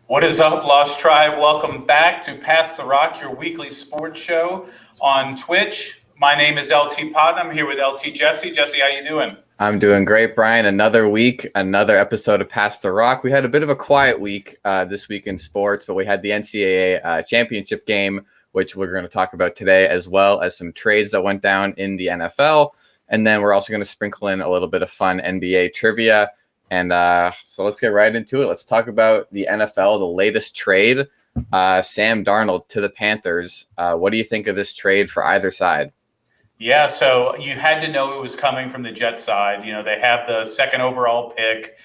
What is up, Lost Tribe? Welcome back to Pass the Rock, your weekly sports show on Twitch. My name is LT Pod. I'm here with LT Jesse. Jesse, how you doing? I'm doing great, Brian. Another week, another episode of Pass the Rock. We had a bit of a quiet week this week in sports, but we had the NCAA championship game, which we're going to talk about today, as well as some trades that went down in the NFL. And then we're also going to sprinkle in a little bit of fun NBA trivia. And so let's get right into it. Let's talk about the NFL, the latest trade, Sam Darnold to the Panthers. What do you think of this trade for either side? Yeah, so you had to know it was coming from the Jets side. You know, they have the second overall pick.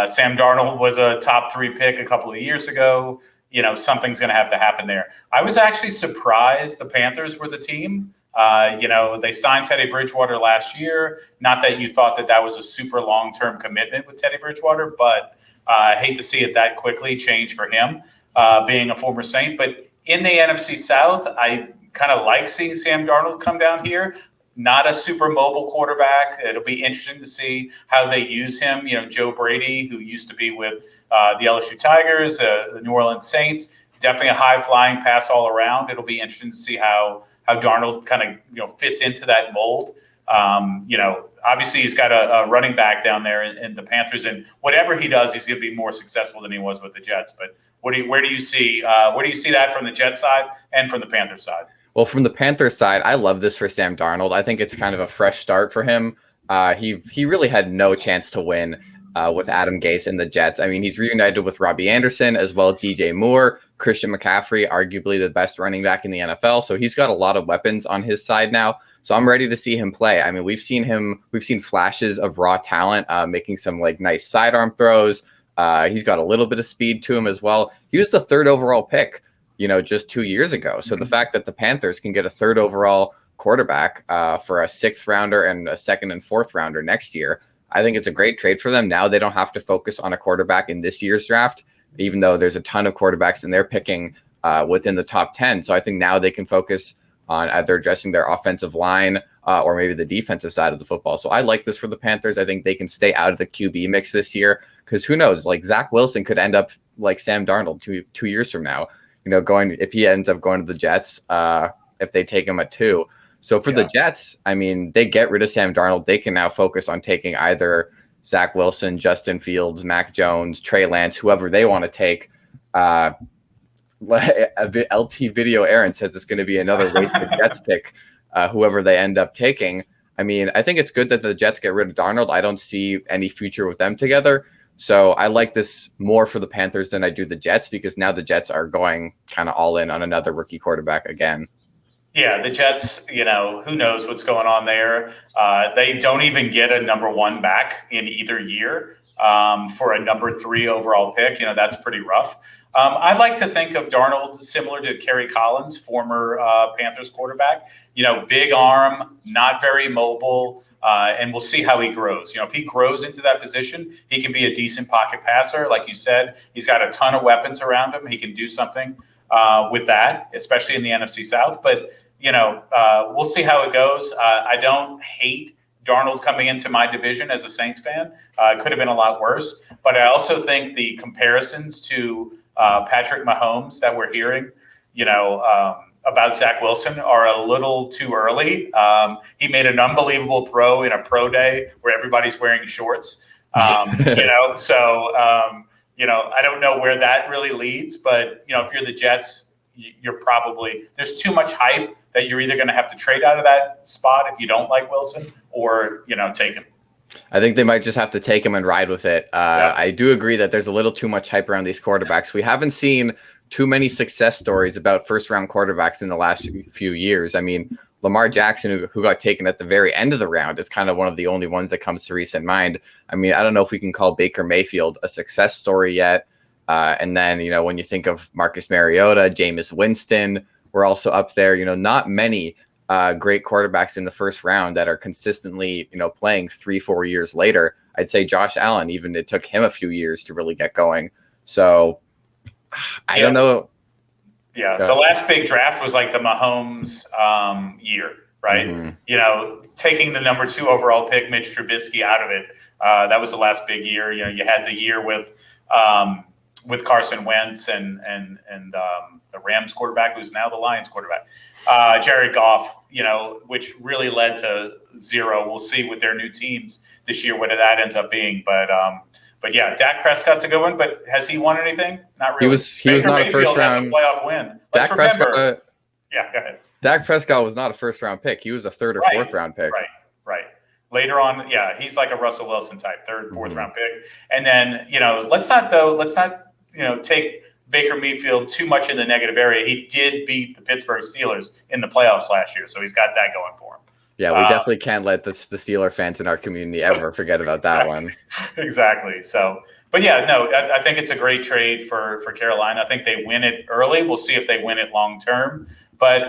Sam Darnold was a top 3 pick a couple of years ago. You know, something's going to have to happen there. I was actually surprised the Panthers were the team. They signed Teddy Bridgewater last year. Not that you thought that was a super long-term commitment with Teddy Bridgewater, but I hate to see it that quickly change for him, being a former Saint. But in the NFC South, I kind of like seeing Sam Darnold come down here. Not a super mobile quarterback. It'll be interesting to see how they use him. You know, Joe Brady, who used to be with the LSU Tigers, the New Orleans Saints, definitely a high-flying pass all around. It'll be interesting to see how Darnold kind of fits into that mold. Obviously he's got a running back down there in the Panthers, and whatever he does, he's going to be more successful than he was with the Jets. But where do you see that from the Jets side and from the Panthers side? Well, from the Panthers side, I love this for Sam Darnold. I think it's kind of a fresh start for him. He really had no chance to win with Adam Gase and the Jets. I mean, he's reunited with Robbie Anderson as well as DJ Moore, Christian McCaffrey, arguably the best running back in the NFL. So he's got a lot of weapons on his side now. So I'm ready to see him play. I mean, we've seen flashes of raw talent, making some like nice sidearm throws. He's got a little bit of speed to him as well. He was the 3rd overall pick, just 2 years ago. So the fact that the Panthers can get a 3rd overall quarterback for a 6th rounder and a 2nd and 4th rounder next year, I think it's a great trade for them. Now they don't have to focus on a quarterback in this year's draft, even though there's a ton of quarterbacks and they're picking within the top 10. So I think now they can focus on either addressing their offensive line or maybe the defensive side of the football. So I like this for the Panthers. I think they can stay out of the QB mix this year because who knows, like Zach Wilson could end up like Sam Darnold two years from now, if he ends up going to the Jets, if they take him at 2. So for the Jets, I mean, they get rid of Sam Darnold. They can now focus on taking either Zach Wilson, Justin Fields, Mac Jones, Trey Lance, whoever they want to take. LT Video Aaron says it's going to be another wasted Jets pick, whoever they end up taking. I mean, I think it's good that the Jets get rid of Darnold. I don't see any future with them together. So I like this more for the Panthers than I do the Jets because now the Jets are going kind of all in on another rookie quarterback again. Yeah, the Jets, who knows what's going on there. They don't even get a number 1 back in either year for a number 3 overall pick. That's pretty rough. I like to think of Darnold similar to Kerry Collins, former Panthers quarterback. Big arm, not very mobile, and we'll see how he grows. If he grows into that position, he can be a decent pocket passer. Like you said, he's got a ton of weapons around him. He can do something with that, especially in the NFC South. But, we'll see how it goes. I don't hate Darnold coming into my division as a Saints fan. It could have been a lot worse. But I also think the comparisons to Patrick Mahomes that we're hearing, about Zach Wilson are a little too early. He made an unbelievable throw in a pro day where everybody's wearing shorts. I don't know where that really leads, but if you're the Jets, there's too much hype that you're either going to have to trade out of that spot if you don't like Wilson or, take him. I think they might just have to take him and ride with it. I do agree that there's a little too much hype around these quarterbacks. We haven't seen too many success stories about first-round quarterbacks in the last few years. I mean, Lamar Jackson, who got taken at the very end of the round, is kind of one of the only ones that comes to recent mind. I mean, I don't know if we can call Baker Mayfield a success story yet. And then, when you think of Marcus Mariota, Jameis Winston, we're also up there. Not many great quarterbacks in the first round that are consistently, playing 3-4 years later. I'd say Josh Allen, even it took him a few years to really get going. So I don't know. Yeah, the last big draft was like the Mahomes year, right? Mm-hmm. Taking the number 2 overall pick, Mitch Trubisky, out of it. That was the last big year. You had the year with with Carson Wentz and the Rams quarterback, who's now the Lions quarterback, Jared Goff, which really led to zero. We'll see with their new teams this year what that ends up being. But yeah, Dak Prescott's a good one. But has he won anything? Not really. He was not Mayfield a first round has a playoff win. Let's Dak remember. Prescott, yeah, go ahead. Dak Prescott was not a first round pick. He was a third or fourth round pick. Right. Later on, yeah, he's like a Russell Wilson type, third, fourth round pick. And then, let's not take Baker Mayfield too much in the negative area. He did beat the Pittsburgh Steelers in the playoffs last year, so he's got that going for him. Yeah, we definitely can't let the Steeler fans in our community ever forget about that one. Exactly. So, but yeah, no, I think it's a great trade for Carolina. I think they win it early. We'll see if they win it long term. But,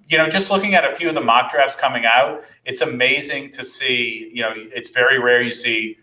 just looking at a few of the mock drafts coming out, it's amazing to see, it's very rare you see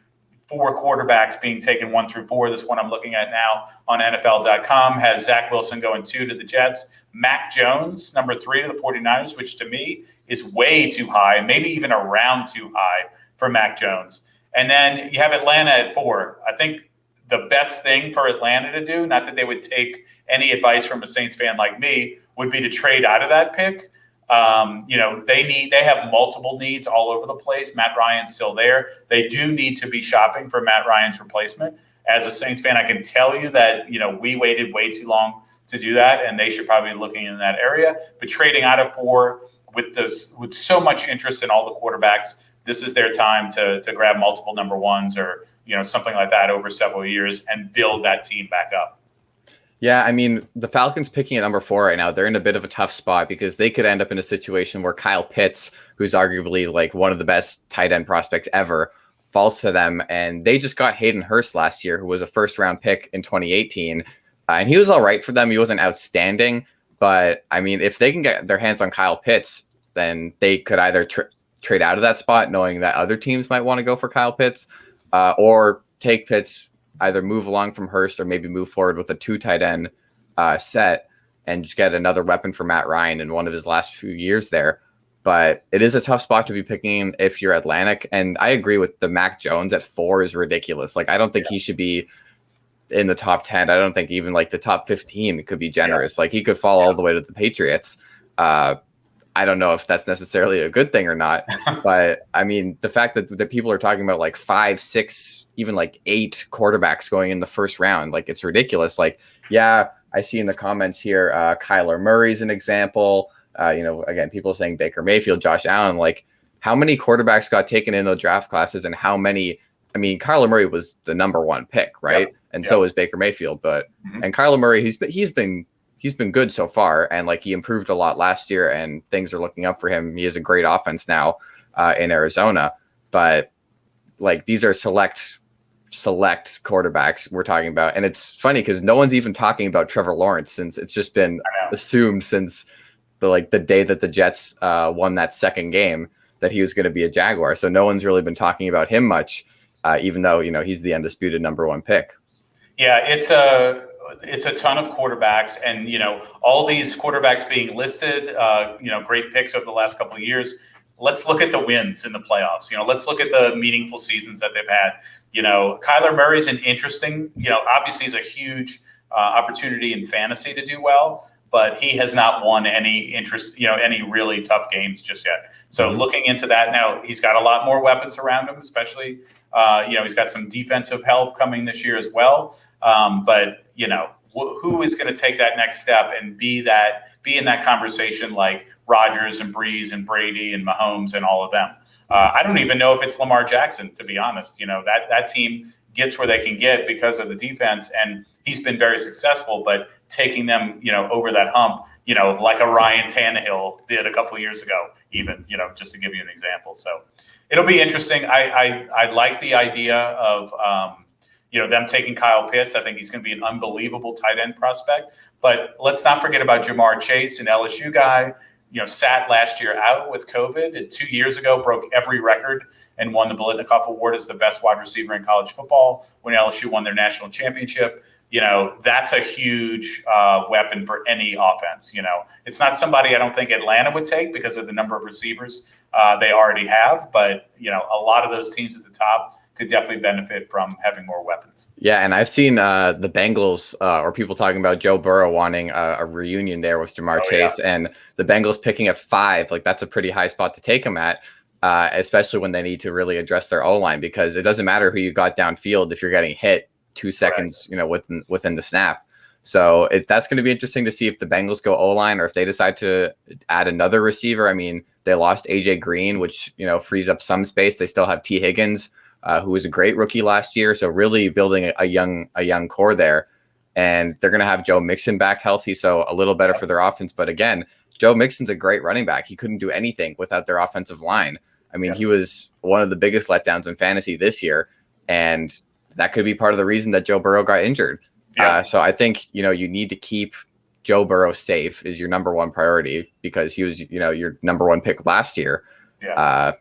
4 quarterbacks being taken 1 through 4. This one I'm looking at now on NFL.com has Zach Wilson going 2 to the Jets, Mac Jones, number 3 to the 49ers, which to me is way too high, maybe even a round too high for Mac Jones. And then you have Atlanta at 4. I think the best thing for Atlanta to do, not that they would take any advice from a Saints fan like me, would be to trade out of that pick. They have multiple needs all over the place. Matt Ryan's still there. They do need to be shopping for Matt Ryan's replacement. As a Saints fan, I can tell you that, we waited way too long to do that, and they should probably be looking in that area. But trading out of 4 with so much interest in all the quarterbacks, this is their time to grab multiple number ones or, something like that over several years and build that team back up. Yeah, I mean, the Falcons picking at number 4 right now, they're in a bit of a tough spot because they could end up in a situation where Kyle Pitts, who's arguably like one of the best tight end prospects ever, falls to them. And they just got Hayden Hurst last year, who was a first-round pick in 2018. And he was all right for them. He wasn't outstanding. But, I mean, if they can get their hands on Kyle Pitts, then they could either trade out of that spot, knowing that other teams might want to go for Kyle Pitts, or take Pitts, either move along from Hurst or maybe move forward with a 2 tight end set and just get another weapon for Matt Ryan in one of his last few years there. But it is a tough spot to be picking if you're Atlantic. And I agree with the Mac Jones at 4 is ridiculous. Like, I don't think he should be in the top 10. I don't think even like the top 15 could be generous. Like, he could fall all the way to the Patriots. I don't know if that's necessarily a good thing or not, but I mean, the fact that people are talking about like 5, 6, even like 8 quarterbacks going in the first round, like, it's ridiculous. Like, yeah, I see in the comments here, Kyler Murray's an example. Again, people saying Baker Mayfield, Josh Allen, like, how many quarterbacks got taken in those draft classes and how many, I mean, Kyler Murray was the number 1 pick, right? Yep. And so is Baker Mayfield, and Kyler Murray, he's been good so far, and like, he improved a lot last year and things are looking up for him. He has a great offense now in Arizona, but like, these are select quarterbacks we're talking about. And it's funny because no one's even talking about Trevor Lawrence, since it's just been assumed since the day that the Jets won that second game that he was going to be a Jaguar. So no one's really been talking about him much, even though, he's the undisputed number 1 pick. Yeah, it's a ton of quarterbacks, and all these quarterbacks being listed, great picks over the last couple of years. Let's look at the wins in the playoffs. Let's look at the meaningful seasons that they've had. Kyler Murray's an interesting, obviously he's a huge opportunity in fantasy to do well, but he has not won any really tough games just yet. So looking into that now, he's got a lot more weapons around him, especially, he's got some defensive help coming this year as well. But who is going to take that next step and be in that conversation like Rodgers and Breeze and Brady and Mahomes and all of them? I don't even know if it's Lamar Jackson, to be honest. That team gets where they can get because of the defense, and he's been very successful, but taking them, over that hump, like a Ryan Tannehill did a couple of years ago, even, just to give you an example. So it'll be interesting. I like the idea of, them taking Kyle Pitts. I think he's going to be an unbelievable tight end prospect. But let's not forget about Jamar Chase, an LSU guy, sat last year out with COVID, and 2 years ago broke every record and won the Biletnikoff Award as the best wide receiver in college football when LSU won their national championship. That's a huge weapon for any offense. It's not somebody I don't think Atlanta would take because of the number of receivers they already have. But, a lot of those teams at the top could definitely benefit from having more weapons. Yeah, and I've seen the Bengals or people talking about Joe Burrow wanting a reunion there with Jamar Chase, and the Bengals picking at 5. Like, that's a pretty high spot to take him at, especially when they need to really address their O-line, because it doesn't matter who you got downfield if you're getting hit 2 seconds, within the snap. So that's going to be interesting to see if the Bengals go O-line or if they decide to add another receiver. I mean, they lost AJ Green, which, frees up some space. They still have T. Higgins, who was a great rookie last year. So really building a young core there. And they're going to have Joe Mixon back healthy, so a little better for their offense. But again, Joe Mixon's a great running back. He couldn't do anything without their offensive line. I mean, he was one of the biggest letdowns in fantasy this year. And that could be part of the reason that Joe Burrow got injured. So I think, you need to keep Joe Burrow safe is your number one priority, because he was, your number one pick last year. I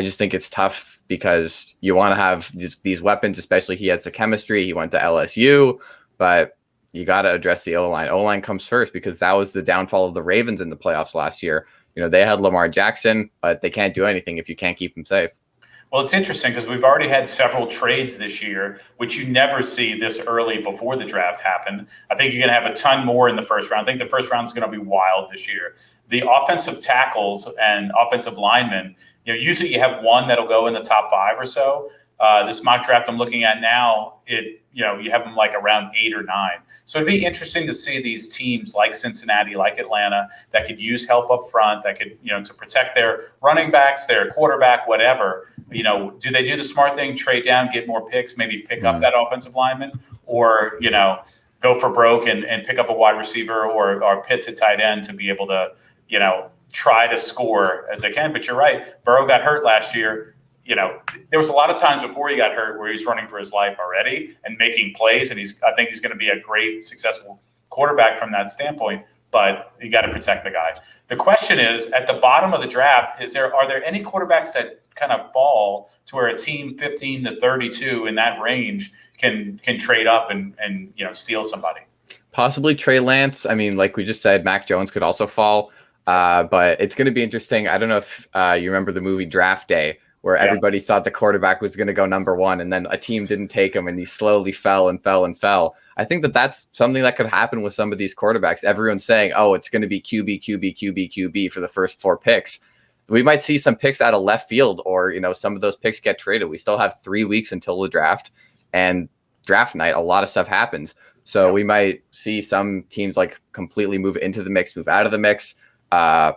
just think it's tough because you want to have these weapons, especially he has the chemistry. He went to LSU, but you got to address the O-line. O-line comes first, because that was the downfall of the Ravens in the playoffs last year. They had Lamar Jackson, but they can't do anything if you can't keep him safe. Well, it's interesting because we've already had several trades this year, which you never see this early before the draft happened. I think you're going to have a ton more in the first round. I think the first round is going to be wild this year. The offensive tackles and offensive linemen, usually you have one that'll go in the top 5 or so. This mock draft I'm looking at now, you have them like around 8 or 9. So it'd be interesting to see these teams like Cincinnati, like Atlanta, that could use help up front, that could, to protect their running backs, their quarterback, whatever. Do they do the smart thing, trade down, get more picks, maybe pick up that offensive lineman, or, go for broke and pick up a wide receiver or Pitts at tight end to be able to, try to score as they can. But you're right. Burrow got hurt last year. There was a lot of times before he got hurt where he's running for his life already and making plays. And I think he's going to be a great, successful quarterback from that standpoint, but you got to protect the guy. The question is, at the bottom of the draft, are there any quarterbacks that kind of fall to where a team 15 to 32 in that range can trade up and steal somebody? Possibly Trey Lance. I mean, like we just said, Mac Jones could also fall, but it's going to be interesting. I don't know if you remember the movie Draft Day, where everybody thought the quarterback was going to go number 1, and then a team didn't take him, and he slowly fell and fell and fell. I think that's something that could happen with some of these quarterbacks. Everyone's saying, oh, it's going to be QB for the first 4 picks. We might see some picks out of left field, or, some of those picks get traded. We still have 3 weeks until the draft, and draft night, a lot of stuff happens. So we might see some teams like completely move into the mix, move out of the mix. I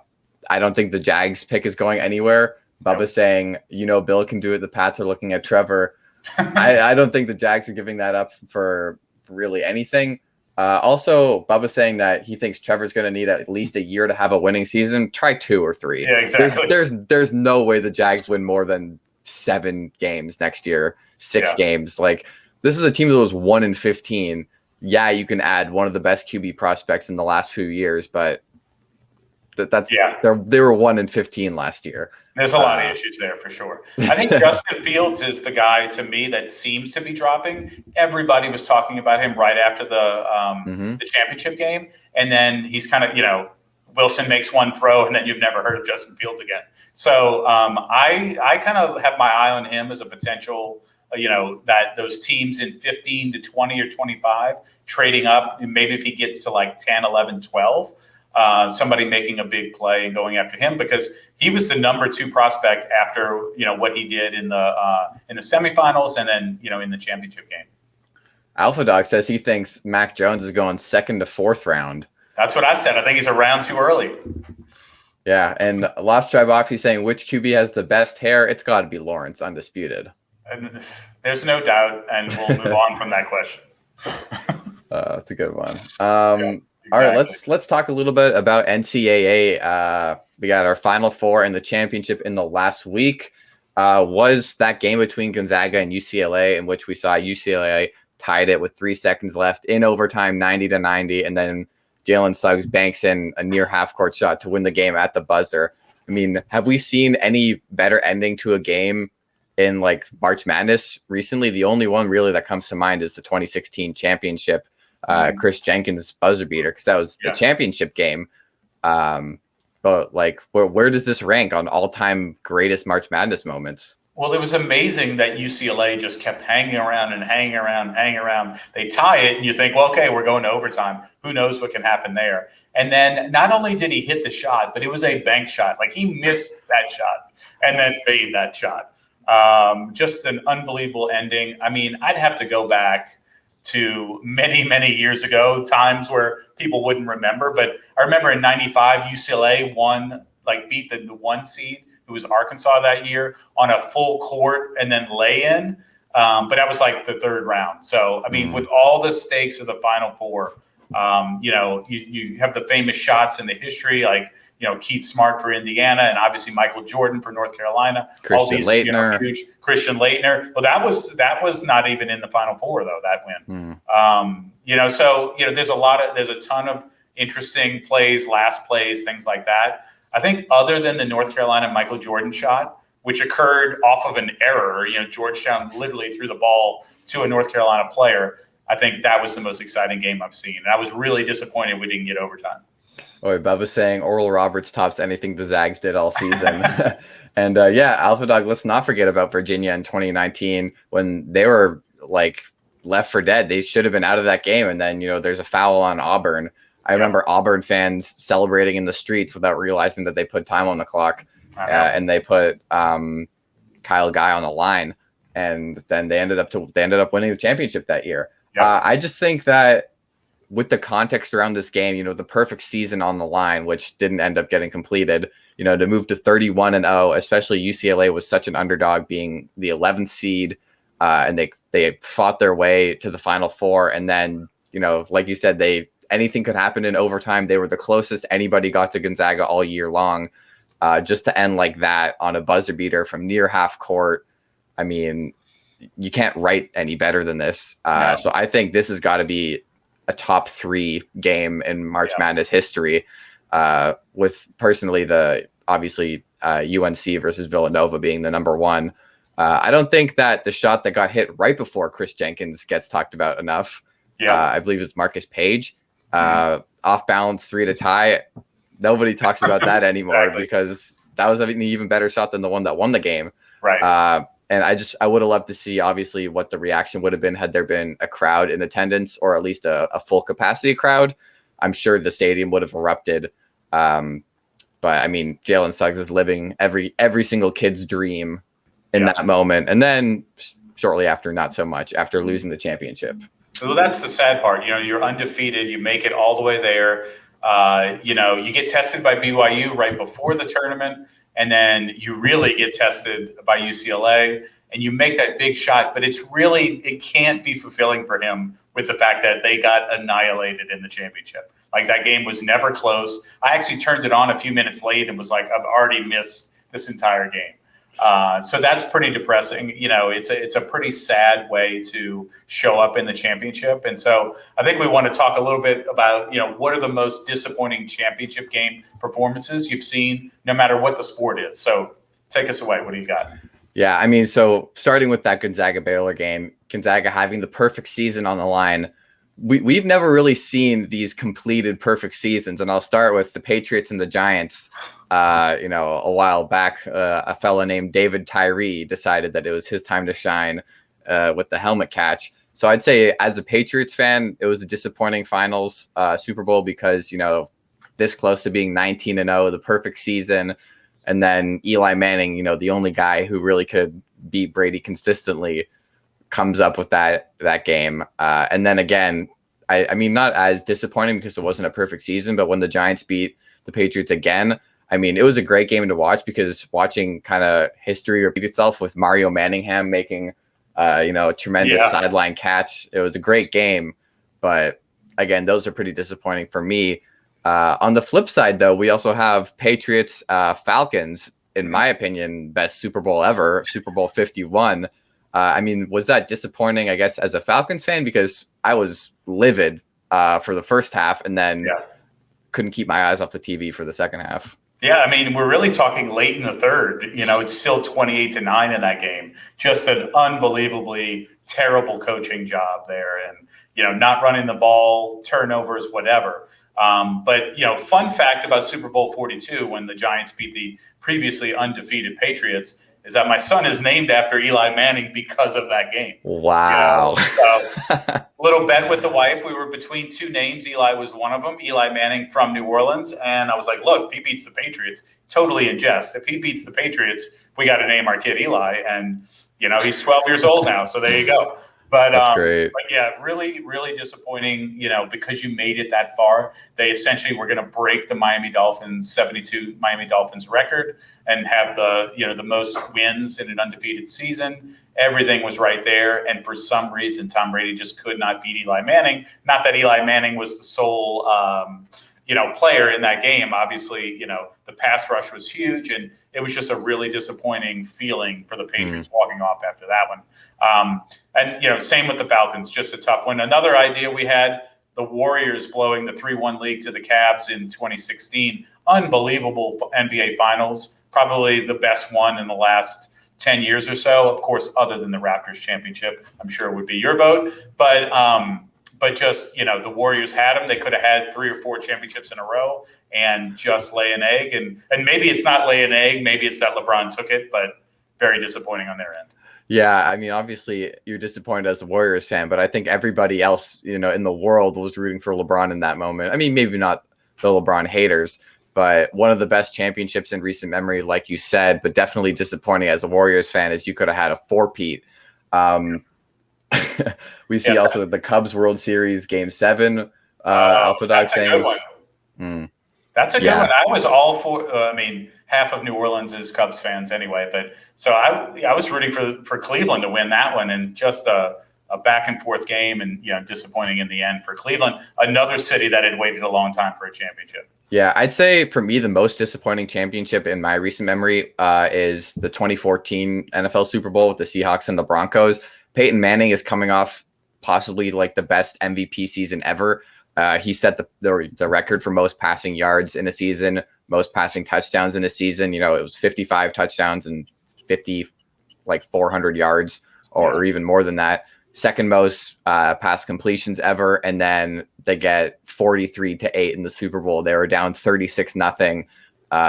don't think the Jags pick is going anywhere. Bubba's saying, Bill can do it. The Pats are looking at Trevor. I don't think the Jags are giving that up for really anything. Also, Bubba's saying that he thinks Trevor's going to need at least a year to have a winning season. Try 2 or 3. Yeah, exactly. There's no way the Jags win more than 7 games next year, 6 games. Like, this is a team that was 1-15. Yeah, you can add one of the best QB prospects in the last few years, but they were 1-15 last year. There's a lot of issues there for sure. I think Justin Fields is the guy to me that seems to be dropping. Everybody was talking about him right after the championship game, and then he's kind of Wilson makes one throw, and then you've never heard of Justin Fields again. So I kind of have my eye on him as a potential. That those teams in 15 to 20 or 25 trading up, and maybe if he gets to like 10, 11, 12. Somebody making a big play and going after him, because he was the number 2 prospect after what he did in the semifinals and then in the championship game. Alpha Dog says he thinks Mac Jones is going 2nd to 4th round. That's what I said. I think he's a round too early. Yeah, and Lost Tribe Off, he's saying which QB has the best hair? It's got to be Lawrence, undisputed. And there's no doubt, and we'll move on from that question. That's a good one. Exactly. All right, let's talk a little bit about NCAA. We got our Final Four and the championship in the last week. Was that game between Gonzaga and UCLA, in which we saw UCLA tied it with 3 seconds left in overtime, 90-90, and then Jalen Suggs banks in a near half-court shot to win the game at the buzzer. I mean, have we seen any better ending to a game in like March Madness recently? The only one really that comes to mind is the 2016 championship. Chris Jenkins buzzer beater, because that was the championship game. But like, where does this rank on all-time greatest March Madness moments? Well, it was amazing that UCLA just kept hanging around and hanging around, hanging around. They tie it, and you think, well, okay, we're going to overtime. Who knows what can happen there? And then not only did he hit the shot, but it was a bank shot. Like he missed that shot and then made that shot. Just an unbelievable ending. I mean, I'd have to go back to many, many years ago, times where people wouldn't remember. But I remember in '95, UCLA beat the one seed, who was Arkansas that year, on a full court and then lay-in. But that was like the third round. So, I mean, with all the stakes of the Final Four, you have the famous shots in the history, like, Keith Smart for Indiana and obviously Michael Jordan for North Carolina. Christian Laettner. Huge Christian Laettner. Well, that was not even in the Final Four, though, that win. There's a ton of interesting plays, last plays, things like that. I think other than the North Carolina Michael Jordan shot, which occurred off of an error, Georgetown literally threw the ball to a North Carolina player. I think that was the most exciting game I've seen. And I was really disappointed we didn't get overtime. Oh, Bubba's saying Oral Roberts tops anything the Zags did all season. And Alpha Dog, let's not forget about Virginia in 2019 when they were like left for dead. They should have been out of that game. And then, there's a foul on Auburn. I remember Auburn fans celebrating in the streets without realizing that they put time on the clock, and they put Kyle Guy on the line, and then they ended up winning the championship that year. Yep. I just think that with the context around this game, the perfect season on the line, which didn't end up getting completed, to move to 31-0, especially UCLA was such an underdog, being the 11th seed, and they fought their way to the Final Four, and then like you said, anything could happen in overtime. They were the closest anybody got to Gonzaga all year long. Just to end like that on a buzzer beater from near half court. I mean, you can't write any better than this. No. So I think this has got to be a top 3 game in March Madness history, with personally obviously UNC versus Villanova being the number 1. I don't think that the shot that got hit right before Chris Jenkins gets talked about enough. I believe it's Marcus Page. Off balance 3 to tie. Nobody talks about that anymore because that was an even better shot than the one that won the game. Right. And I would have loved to see obviously what the reaction would have been had there been a crowd in attendance, or at least a full capacity crowd. I'm sure the stadium would have erupted. But I mean, Jalen Suggs is living every single kid's dream in that moment. And then shortly after, not so much, after losing the championship. So that's the sad part. You're undefeated. You make it all the way there. You get tested by BYU right before the tournament, and then you really get tested by UCLA, and you make that big shot. But it can't be fulfilling for him with the fact that they got annihilated in the championship. Like, that game was never close. I actually turned it on a few minutes late and was like, I've already missed this entire game. So that's pretty depressing. It's a pretty sad way to show up in the championship. And so I think we want to talk a little bit about, what are the most disappointing championship game performances you've seen, no matter what the sport is. So take us away. What do you got? Yeah, I mean, so starting with that Gonzaga-Baylor game, Gonzaga having the perfect season on the line. We've never really seen these completed perfect seasons. And I'll start with the Patriots and the Giants. A while back, a fella named David Tyree decided that it was his time to shine with the helmet catch. So I'd say as a Patriots fan, it was a disappointing finals Super Bowl because, this close to being 19-0, the perfect season. And then Eli Manning, the only guy who really could beat Brady consistently, comes up with that game. And then again, I mean, not as disappointing because it wasn't a perfect season, but when the Giants beat the Patriots again, I mean, it was a great game to watch because watching kind of history repeat itself with Mario Manningham making, a tremendous sideline catch. It was a great game, but again, those are pretty disappointing for me. On the flip side, though, we also have Patriots, Falcons, in my opinion, best Super Bowl ever, Super Bowl 51. I mean, was that disappointing, I guess, as a Falcons fan? Because I was livid for the first half and then couldn't keep my eyes off the TV for the second half. Yeah, I mean, we're really talking late in the third. It's still 28-9 in that game. Just an unbelievably terrible coaching job there, and not running the ball, turnovers, whatever. But fun fact about Super Bowl 42, when the Giants beat the previously undefeated Patriots, is that my son is named after Eli Manning because of that game. Wow. So little bet with the wife. We were between two names. Eli was one of them, Eli Manning from New Orleans. And I was like, look, if he beats the Patriots, totally in jest. If he beats the Patriots, we got to name our kid Eli. And, he's 12 years old now. So there you go. But, That's great. But yeah, really, really disappointing, because you made it that far. They essentially were going to break the Miami Dolphins 72 Miami Dolphins record and have the most wins in an undefeated season. Everything was right there. And for some reason, Tom Brady just could not beat Eli Manning. Not that Eli Manning was the sole, player in that game. Obviously, the pass rush was huge, and it was just a really disappointing feeling for the Patriots walking off after that one. And same with the Falcons, just a tough one. Another idea we had, the Warriors blowing the 3-1 lead to the Cavs in 2016. Unbelievable NBA Finals, probably the best one in the last 10 years or so. Of course, other than the Raptors championship, I'm sure would be your vote. But just, the Warriors had them. They could have had 3 or 4 championships in a row and just lay an egg. And maybe it's not lay an egg. Maybe it's that LeBron took it, but very disappointing on their end. Yeah, I mean, obviously you're disappointed as a Warriors fan, but I think everybody else, in the world was rooting for LeBron in that moment. I mean, maybe not the LeBron haters, but one of the best championships in recent memory, like you said, but definitely disappointing as a Warriors fan is you could have had a 4-peat. We see also the Cubs World Series Game 7. Alpha Dog saying that's a good one. I was all for. Half of New Orleans is Cubs fans anyway, but so I was rooting for Cleveland to win that one, and just a back and forth game, and disappointing in the end for Cleveland, another city that had waited a long time for a championship. Yeah, I'd say for me the most disappointing championship in my recent memory is the 2014 NFL Super Bowl with the Seahawks and the Broncos. Peyton Manning is coming off possibly like the best MVP season ever. He set the record for most passing yards in a season, most passing touchdowns in a season. It was 55 touchdowns and 400 yards or even more than that. Second most pass completions ever. And then they get 43-8 in the Super Bowl. They were down 36-0.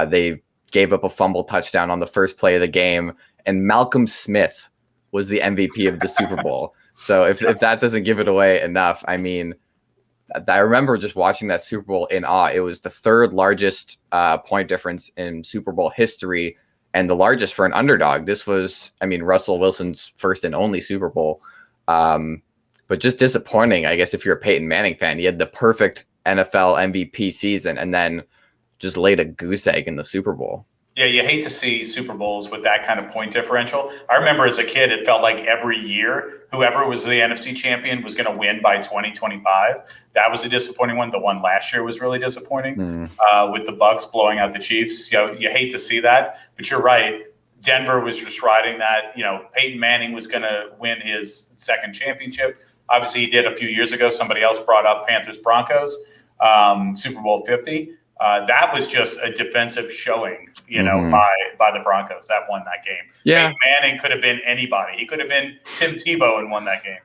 They gave up a fumble touchdown on the first play of the game. And Malcolm Smith was the MVP of the Super Bowl. So if that doesn't give it away enough, I mean, I remember just watching that Super Bowl in awe. It was the third largest point difference in Super Bowl history and the largest for an underdog. This was, Russell Wilson's first and only Super Bowl. But just disappointing, I guess, if you're a Peyton Manning fan. He had the perfect NFL MVP season and then just laid a goose egg in the Super Bowl. Yeah, you hate to see Super Bowls with that kind of point differential. I remember as a kid, it felt like every year, whoever was the NFC champion was going to win by 2025. That was a disappointing one. The one last year was really disappointing with the Bucs blowing out the Chiefs. You hate to see that, but you're right. Denver was just riding that. Peyton Manning was going to win his second championship. Obviously, he did a few years ago. Somebody else brought up Panthers Broncos, Super Bowl 50. That was just a defensive showing, by the Broncos that won that game. Yeah, Peyton Manning could have been anybody. He could have been Tim Tebow and won that game.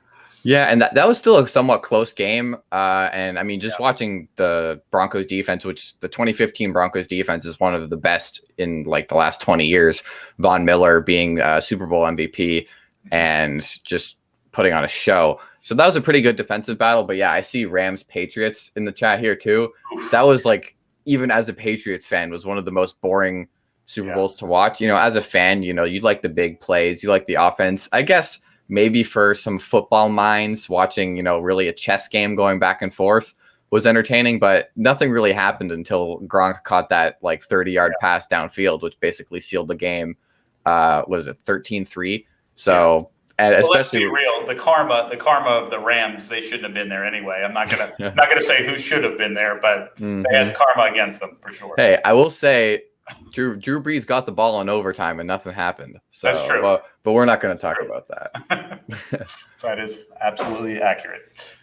Yeah, and that was still a somewhat close game. And watching the Broncos defense, which the 2015 Broncos defense is one of the best in like the last 20 years. Von Miller being Super Bowl MVP and just putting on a show. So that was a pretty good defensive battle. But yeah, I see Rams Patriots in the chat here too. That was like, even as a Patriots fan, was one of the most boring Super Bowls to watch. As a fan, you like the big plays, you like the offense. I guess maybe for some football minds, watching, really a chess game going back and forth was entertaining, but nothing really happened until Gronk caught that 30-yard pass downfield, which basically sealed the game. Was it 13-3? So let's be real. The karma of the Rams, they shouldn't have been there anyway. I'm not gonna say who should have been there, but they had karma against them for sure. Hey, I will say Drew Brees got the ball in overtime and nothing happened. So, that's true. But we're not going to talk about that. That is absolutely accurate.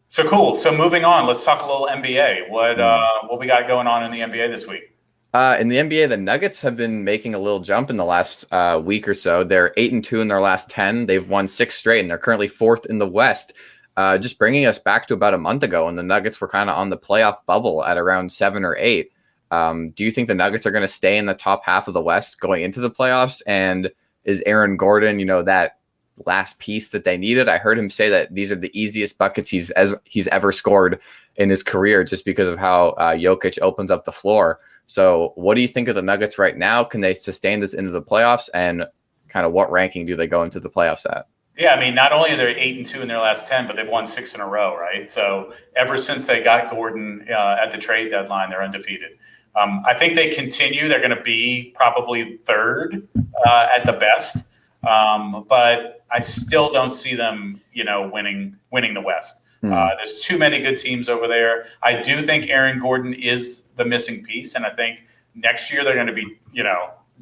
So cool. So moving on, let's talk a little NBA. What we got going on in the NBA this week? In the NBA, the Nuggets have been making a little jump in the last week or so. They're 8-2 in their last 10. They've won 6 straight, and they're currently 4th in the West. Just bringing us back to about a month ago, and the Nuggets were kind of on the playoff bubble at around 7 or 8. Do you think the Nuggets are going to stay in the top half of the West going into the playoffs? And is Aaron Gordon, that last piece that they needed? I heard him say that these are the easiest buckets he's ever scored in his career, just because of how Jokic opens up the floor. So what do you think of the Nuggets right now? Can they sustain this into the playoffs? And kind of what ranking do they go into the playoffs at? Yeah, I mean, not only are they 8-2 in their last 10, but they've won 6 in a row, right? So ever since they got Gordon at the trade deadline, they're undefeated. I think they continue. They're going to be probably third at the best, but I still don't see them, winning the West. There's too many good teams over there. I do think Aaron Gordon is the missing piece, and I think next year they're going to be,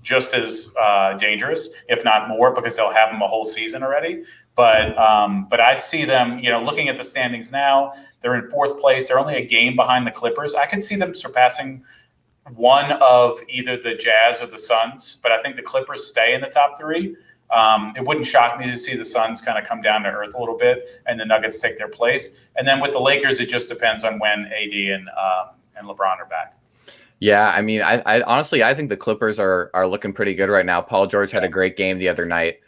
just as dangerous, if not more, because they'll have them a whole season already. But I see them, looking at the standings now, they're in 4th place. They're only a game behind the Clippers. I could see them surpassing one of either the Jazz or the Suns, but I think the Clippers stay in the top 3. It wouldn't shock me to see the Suns kind of come down to earth a little bit and the Nuggets take their place. And then with the Lakers, it just depends on when AD and LeBron are back. Yeah, I mean, I honestly, I think the Clippers are looking pretty good right now. Paul George had a great game the other night.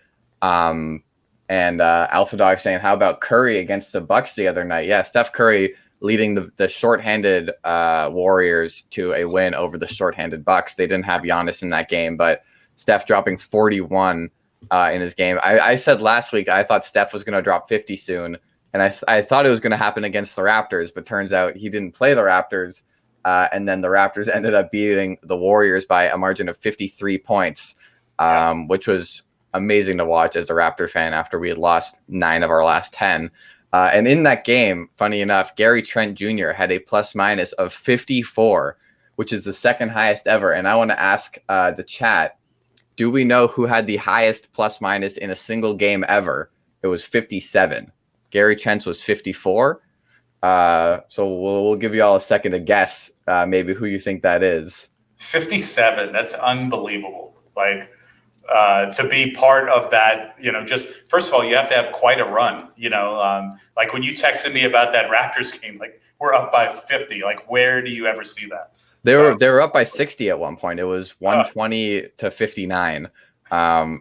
And Alpha Dog saying, how about Curry against the Bucks the other night? Yeah, Steph Curry leading the shorthanded Warriors to a win over the shorthanded Bucks. They didn't have Giannis in that game, but Steph dropping 41 in his game. I said last week I thought Steph was going to drop 50 soon, and I thought it was going to happen against the Raptors, but turns out he didn't play the Raptors, and then the Raptors ended up beating the Warriors by a margin of 53 points, which was amazing to watch as a Raptor fan after we had lost 9 of our last 10. And in that game, funny enough, Gary Trent Jr. had a plus-minus of 54, which is the second highest ever. And I want to ask the chat, do we know who had the highest plus-minus in a single game ever? It was 57. Gary Trent's was 54. So we'll give you all a second to guess maybe who you think that is. 57. That's unbelievable. To be part of that, just first of all, you have to have quite a run, like when you texted me about that Raptors game, we're up by 50. Where do you ever see that? They were up by 60 at one point. It was 120 to 59. And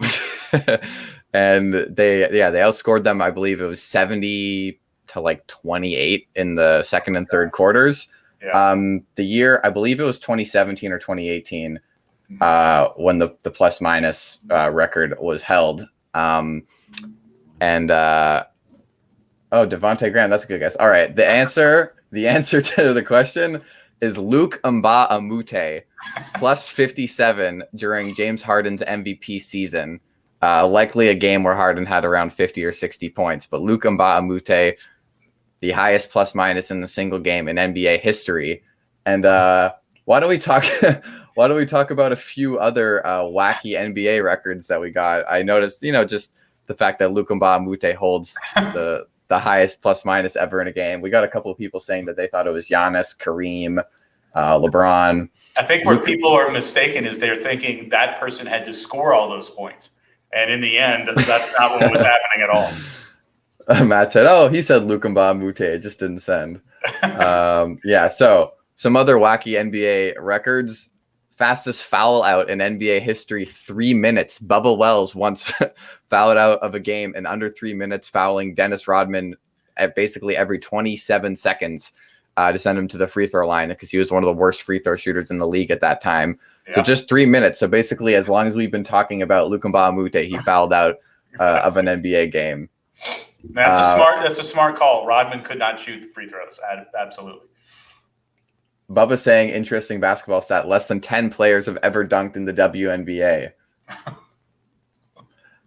they outscored them. I believe it was 70 to 28 in the second and third quarters. Yeah. The year, I believe it was 2017 or 2018. When the plus minus record was held. Devontae Graham, that's a good guess. All right. The answer to the question is Luke Mbah-a-Moute, plus 57 during James Harden's MVP season. Likely a game where Harden had around 50 or 60 points, but Luke Mbah-a-Moute, the highest plus minus in a single game in NBA history. And why don't we talk about a few other wacky NBA records that we got? I noticed, just the fact that Luke Mbah-a-Moute holds the highest plus minus ever in a game. We got a couple of people saying that they thought it was Giannis, Kareem, LeBron. I think where people are mistaken is they're thinking that person had to score all those points. And in the end, that's not what was happening at all. Matt said, he said Luke Mbah-a-Moute. It just didn't send. So some other wacky NBA records. Fastest foul out in NBA history, 3 minutes. Bubba Wells once fouled out of a game in under 3 minutes, fouling Dennis Rodman at basically every 27 seconds to send him to the free throw line because he was one of the worst free throw shooters in the league at that time. Yeah. So just 3 minutes. So basically, as long as we've been talking about Luke Mbah-a-Moute, he fouled out of an NBA game. That's a smart call. Rodman could not shoot free throws. Absolutely. Bubba saying, interesting basketball stat, less than 10 players have ever dunked in the WNBA.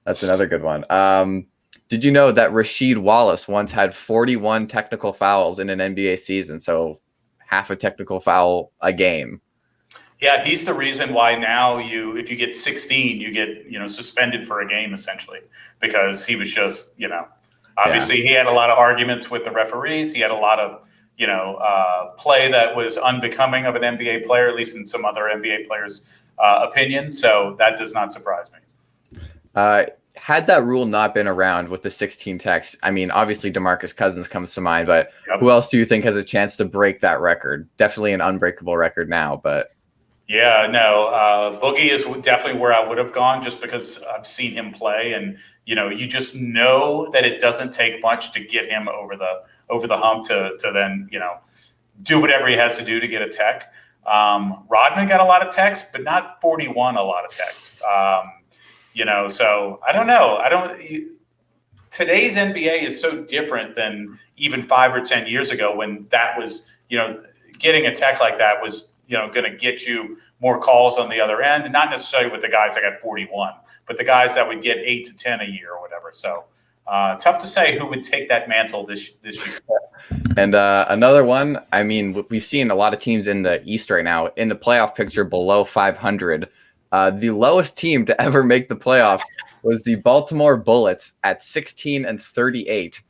That's another good one. Did you know that Rasheed Wallace once had 41 technical fouls in an NBA season? So half a technical foul a game. Yeah, he's the reason why now if you get 16, you get, suspended for a game essentially, because he was just, obviously he had a lot of arguments with the referees. He had a lot of, play that was unbecoming of an NBA player, at least in some other NBA players' opinion. So that does not surprise me. Had that rule not been around with the 16 techs, I mean, obviously DeMarcus Cousins comes to mind, but Who else do you think has a chance to break that record? Definitely an unbreakable record now, but Yeah, no, Boogie is definitely where I would have gone just because I've seen him play, and you just know that it doesn't take much to get him over the hump to then do whatever he has to do to get a tech. Rodman got a lot of techs, but not 41 a lot of techs. So I don't know. Today's NBA is so different than even 5 or 10 years ago when that was, getting a tech like that was, going to get you more calls on the other end, and not necessarily with the guys that got 41, but the guys that would get 8 to 10 a year or whatever. So tough to say who would take that mantle this year. And another one, I mean, we've seen a lot of teams in the East right now in the playoff picture below 500. The lowest team to ever make the playoffs was the Baltimore Bullets at 16-38,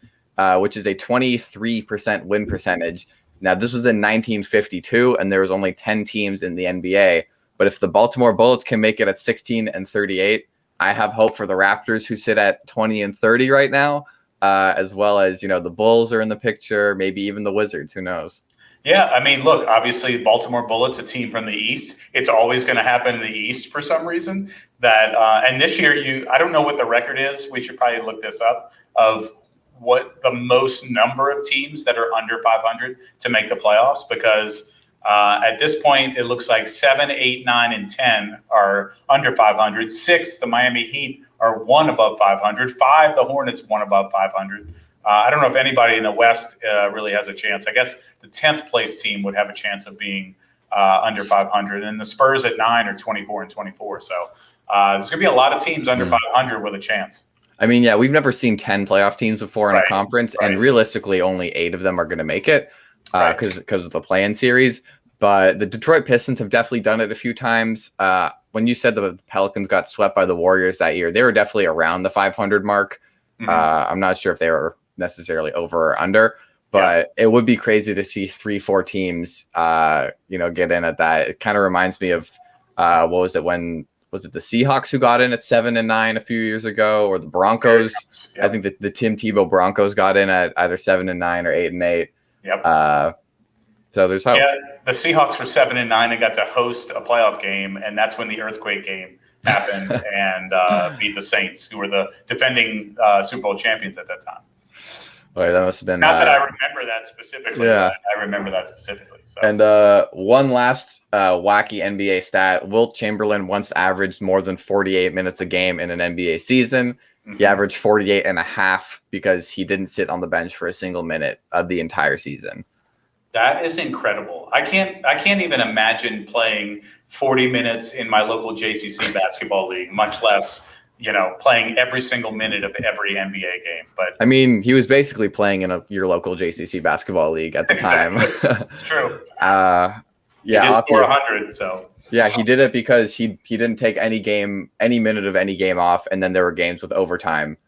which is a 23% win percentage. Now, this was in 1952, and there was only 10 teams in the NBA. But if the Baltimore Bullets can make it at 16-38, I have hope for the Raptors, who sit at 20-30 right now, as well as the Bulls are in the picture, maybe even the Wizards. Who knows? Yeah, I mean, look, obviously, Baltimore Bullets, a team from the East. It's always going to happen in the East for some reason. And this year, I don't know what the record is. We should probably look this up of what the most number of teams that are under 500 to make the playoffs, because at this point, it looks like 7, 8, 9, and 10 are under 500. 6, the Miami Heat, are 1 above 500. 5, the Hornets, 1 above 500. I don't know if anybody in the West really has a chance. I guess the 10th place team would have a chance of being under 500, and the Spurs at 9 are 24-24. So there's going to be a lot of teams under 500 with a chance. I mean, yeah, we've never seen 10 playoff teams before in a conference, and realistically, only 8 of them are going to make it because of the play-in series. But the Detroit Pistons have definitely done it a few times. When you said the Pelicans got swept by the Warriors that year, they were definitely around the 500 mark. Mm-hmm. I'm not sure if they were necessarily over or under, but it would be crazy to see 3-4 teams, get in at that. It kind of reminds me of what was it when? Was it the Seahawks who got in at 7-9 a few years ago, or the Broncos? I think the Tim Tebow Broncos got in at either 7-9 or 8-8. Yep. So there's hope. Yeah, the Seahawks were 7-9 and got to host a playoff game, and that's when the earthquake game happened and beat the Saints, who were the defending Super Bowl champions at that time. Wait, that must have been not that I remember that specifically. Yeah, I remember that specifically. So. And one last wacky NBA stat: Wilt Chamberlain once averaged more than 48 minutes a game in an NBA season. Mm-hmm. He averaged 48.5 because he didn't sit on the bench for a single minute of the entire season. That is incredible. I can't even imagine playing 40 minutes in my local JCC basketball league, much less playing every single minute of every NBA game. But I mean, he was basically playing in your local JCC basketball league at the time. It's true. Yeah, he did score 100. So yeah, he did it because he didn't take any minute of any game off, and then there were games with overtime,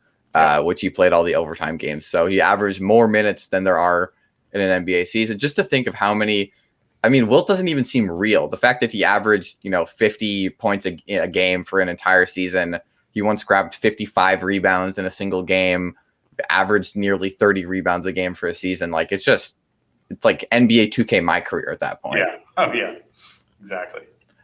which he played all the overtime games. So he averaged more minutes than there are in an NBA season. Just to think of how many. I mean, Wilt doesn't even seem real. The fact that he averaged 50 points a game for an entire season. He once grabbed 55 rebounds in a single game, averaged nearly 30 rebounds a game for a season. Like it's like NBA 2K my career at that point. Yeah. Oh yeah. Exactly.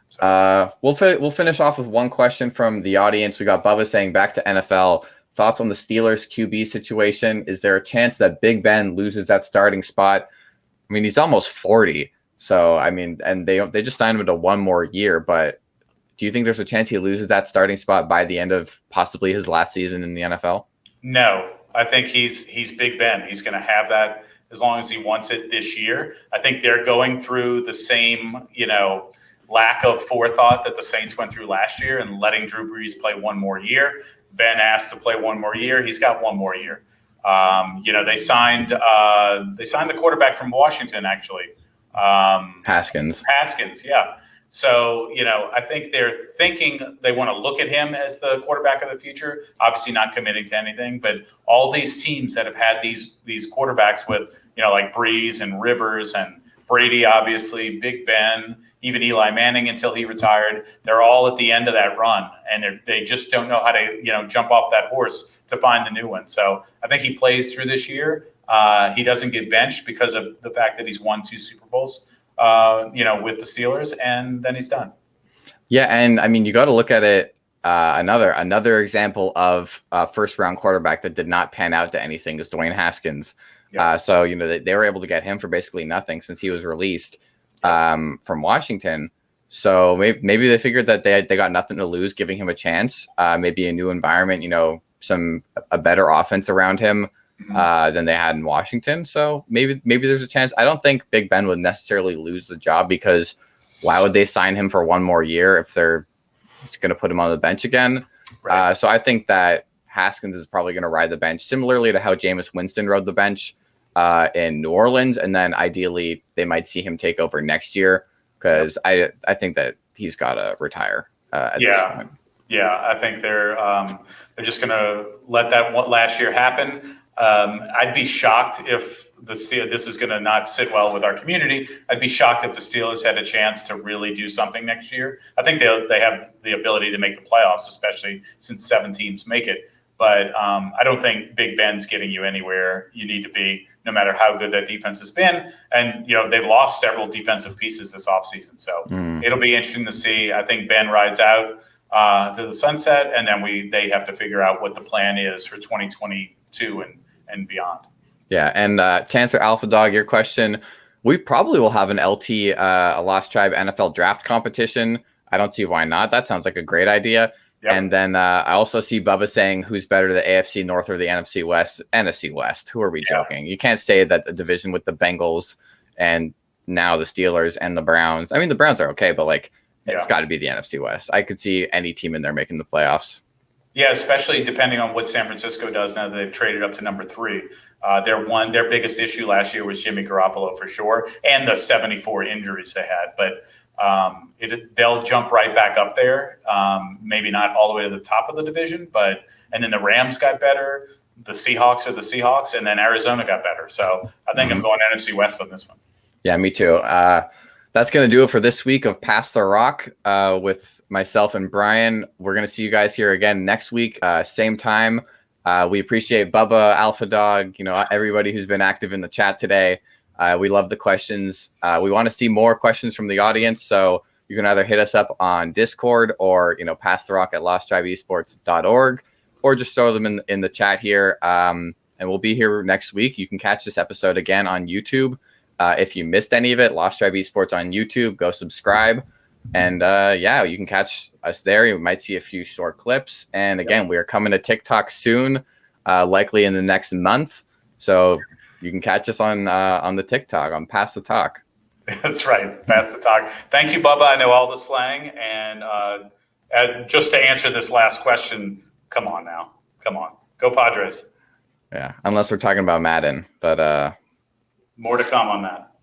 So. We'll finish off with one question from the audience. We got Bubba saying, back to NFL, thoughts on the Steelers QB situation. Is there a chance that Big Ben loses that starting spot? I mean, he's almost 40. So, I mean, and they just signed him to one more year, but do you think there's a chance he loses that starting spot by the end of possibly his last season in the NFL? No, I think he's Big Ben. He's going to have that as long as he wants it this year. I think they're going through the same, lack of forethought that the Saints went through last year and letting Drew Brees play one more year. Ben asked to play one more year. He's got one more year. They signed the quarterback from Washington, actually. Haskins, yeah. So, I think they're thinking they want to look at him as the quarterback of the future, obviously not committing to anything, but all these teams that have had these quarterbacks with, like Breeze and Rivers and Brady, obviously, Big Ben, even Eli Manning until he retired, they're all at the end of that run, and they just don't know how to, jump off that horse to find the new one. So I think he plays through this year. He doesn't get benched because of the fact that he's won 2 Super Bowls. With the Steelers, and then he's done. Yeah, and I mean, you got to look at it. Another example of a first round quarterback that did not pan out to anything is Dwayne Haskins. Yeah. So they were able to get him for basically nothing since he was released from Washington. So maybe they figured that they got nothing to lose, giving him a chance. Maybe a new environment, a better offense around him than they had in Washington. So maybe there's a chance. I don't think Big Ben would necessarily lose the job, because why would they sign him for one more year if they're just going to put him on the bench again? Right. So I think that Haskins is probably going to ride the bench, similarly to how Jameis Winston rode the bench in New Orleans, and then ideally they might see him take over next year, because I think that he's got to retire at this point. Yeah, I think they're just going to let that last year happen. I'd be shocked if this is going to not sit well with our community. I'd be shocked if the Steelers had a chance to really do something next year. I think they have the ability to make the playoffs, especially since 7 teams make it. But I don't think Big Ben's getting you anywhere you need to be, no matter how good that defense has been. And, they've lost several defensive pieces this offseason. So it'll be interesting to see. I think Ben rides out to the sunset, and then they have to figure out what the plan is for 2022 and beyond. Yeah, and to answer Alpha Dog, your question, we probably will have an LT, a Lost Tribe NFL draft competition. I don't see why not. That sounds like a great idea. Yep. And then I also see Bubba saying, who's better, the AFC North or the NFC West? NFC West. Who are we joking? You can't say that the division with the Bengals and now the Steelers and the Browns. I mean, the Browns are okay, but it's got to be the NFC West. I could see any team in there making the playoffs. Yeah, especially depending on what San Francisco does now that they've traded up to number 3. Their biggest issue last year was Jimmy Garoppolo for sure, and the 74 injuries they had. But they'll jump right back up there. Maybe not all the way to the top of the division, and then the Rams got better. The Seahawks are the Seahawks, and then Arizona got better. So I think I'm going NFC West on this one. Yeah, me too. That's going to do it for this week of Pass the Rock with myself and Brian. We're going to see you guys here again next week, same time. We appreciate Bubba, Alpha Dog, everybody who's been active in the chat today. We love the questions. We want to see more questions from the audience. So you can either hit us up on Discord or, pass the rock at losttribeesports.org, or just throw them in the chat here. And we'll be here next week. You can catch this episode again on YouTube. If you missed any of it, Lost Tribe Esports on YouTube, go subscribe. And you can catch us there. You might see a few short clips. And again, we are coming to TikTok soon, likely in the next month. So you can catch us on the TikTok, on Pass the Talk. That's right, Pass the Talk. Thank you, Bubba. I know all the slang. And just to answer this last question, come on now. Come on. Go Padres. Yeah, unless we're talking about Madden. But more to come on that.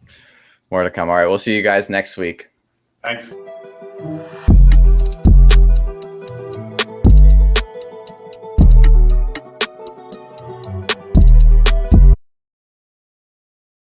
More to come. All right, we'll see you guys next week. Thanks.